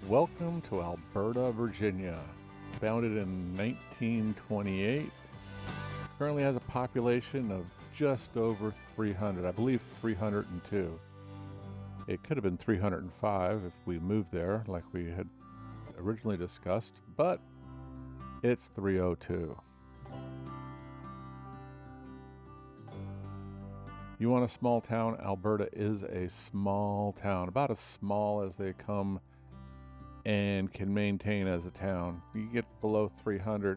Welcome to Alberta, Virginia. Founded in 1928, currently has a population of just over 300, I believe 302. It could have been 305 if we moved there like we had originally discussed, but it's 302. You want a small town? Alberta is a small town, about as small as they come and can maintain as a town. You get below 300,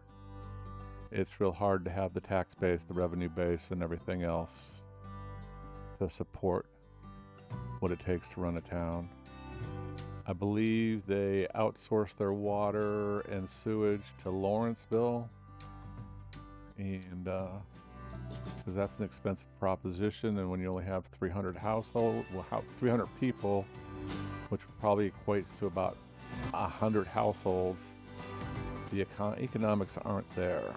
it's real hard to have the tax base, the revenue base, and everything else to support what it takes to run a town. I believe they outsource their water and sewage to Lawrenceville, and because that's an expensive proposition, and when you only have 300 people, which probably equates to about 100 households, the economics aren't there.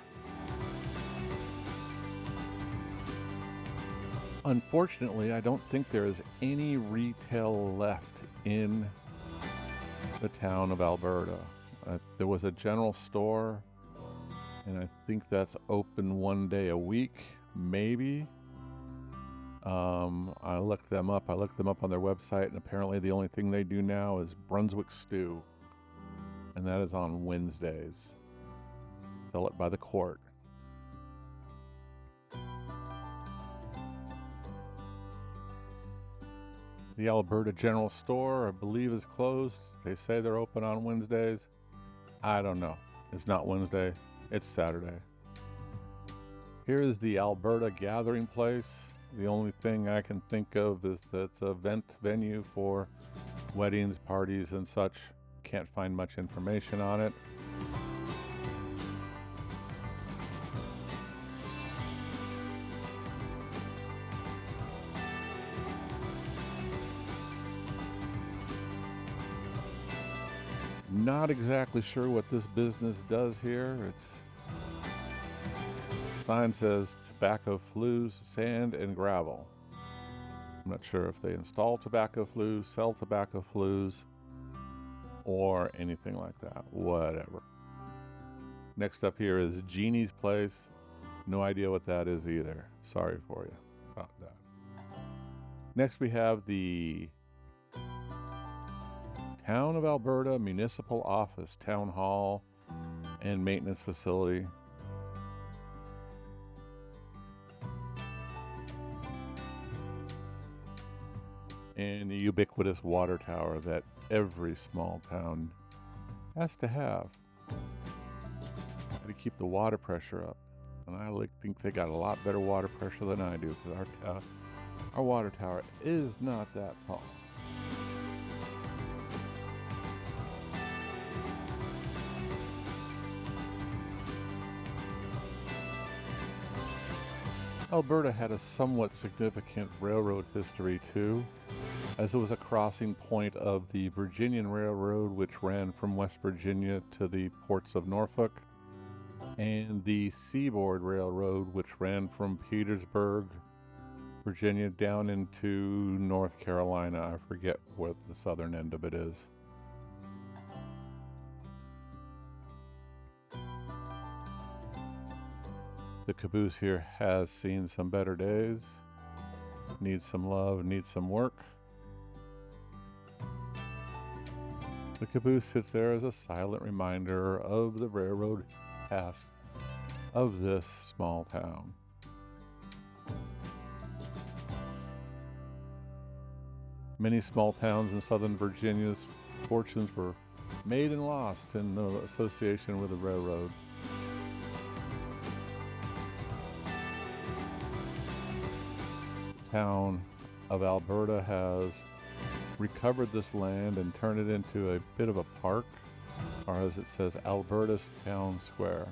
Unfortunately, I don't think there is any retail left in the town of Alberta. There was a general store, and I think that's open one day a week, maybe. I looked them up. I looked them up on their website, and apparently the only thing they do now is Brunswick stew, and that is on Wednesdays. Sell it by the quart. The Alberta General Store, I believe, is closed. They say they're open on Wednesdays. I don't know. It's not Wednesday. It's Saturday. Here is the Alberta Gathering Place. The only thing I can think of is that it's an event venue for weddings, parties, and such. Can't find much information on it. Not exactly sure what this business does here. Sign says tobacco flues, sand, and gravel. I'm not sure if they install tobacco flues, sell tobacco flues, or anything like that. Whatever. Next up here is Jeannie's Place. No idea what that is either. Sorry for you about that. Next we have the Town of Alberta Municipal Office, Town Hall, and Maintenance Facility. And the ubiquitous water tower that every small town has to have to keep the water pressure up. And I think they got a lot better water pressure than I do, because our water tower is not that tall. Alberta had a somewhat significant railroad history too, as it was a crossing point of the Virginian Railroad, which ran from West Virginia to the ports of Norfolk, and the Seaboard Railroad, which ran from Petersburg, Virginia, down into North Carolina. I forget what the southern end of it is. The caboose here has seen some better days, needs some love, needs some work. The caboose sits there as a silent reminder of the railroad past of this small town. Many small towns in southern Virginia's fortunes were made and lost in association with the railroad. Town of Alberta has recovered this land and turned it into a bit of a park, or as it says, Alberta's Town Square.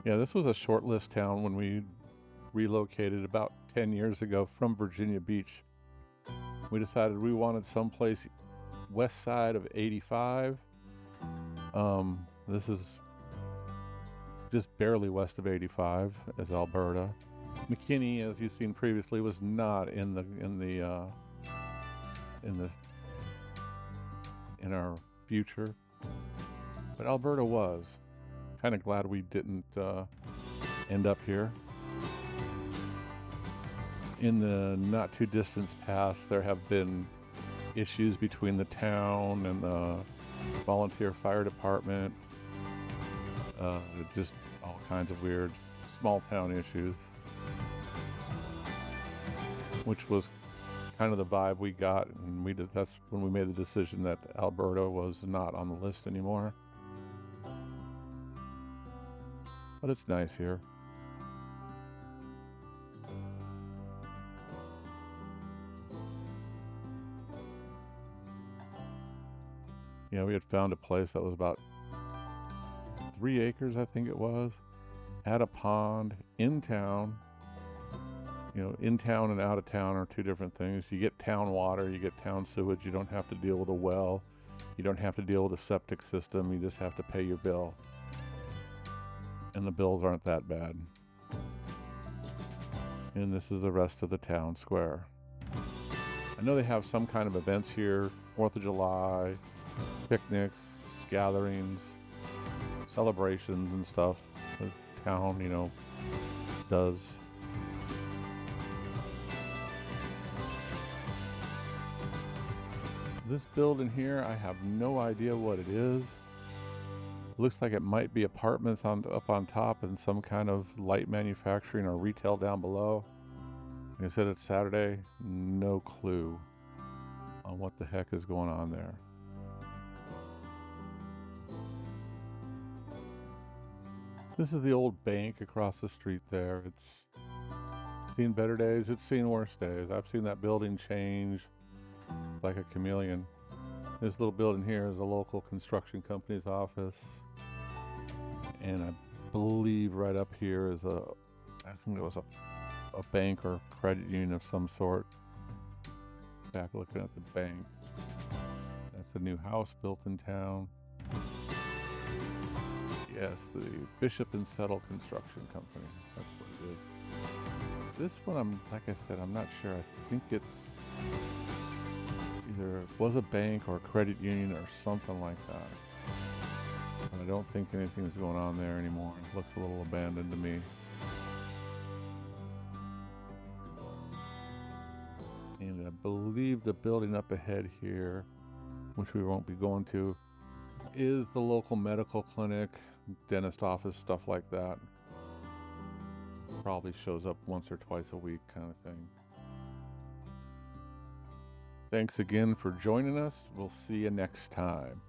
Yeah, this was a short list town when we relocated about 10 years ago from Virginia Beach. We decided we wanted someplace west side of 85 This is just barely west of 85 is Alberta. McKinney, as you've seen previously, was not in our future, but Alberta was. Kind of glad we didn't end up here. In the not too distant past, there have been issues between the town and the volunteer fire department. Just all kinds of weird small town issues, which was kind of the vibe we got, and that's when we made the decision that Alberta was not on the list anymore. But it's nice here. Yeah, we had found a place that was about 3 acres, I think it was, had a pond in town. You know, in town and out of town are two different things. You get town water, you get town sewage. You don't have to deal with a well. You don't have to deal with a septic system. You just have to pay your bill. And the bills aren't that bad. And this is the rest of the town square. I know they have some kind of events here, 4th of July, picnics, gatherings, celebrations and stuff. The town, you know, does. This building here, I have no idea what it is. Looks like it might be apartments up on top and some kind of light manufacturing or retail down below. Like I said, it's Saturday, no clue on what the heck is going on there. This is the old bank across the street there. It's seen better days, it's seen worse days. I've seen that building change like a chameleon. This little building here is a local construction company's office. And I believe right up here is I think it was a bank or credit union of some sort. Back looking at the bank. That's a new house built in town. Yes, the Bishop and Settle Construction Company. That's what it is. This one, like I said, I'm not sure. I think it's either was a bank or a credit union or something like that. But I don't think anything's going on there anymore. It looks a little abandoned to me. And I believe the building up ahead here, which we won't be going to, is the local medical clinic, dentist office, stuff like that. Probably shows up once or twice a week kind of thing. Thanks again for joining us. We'll see you next time.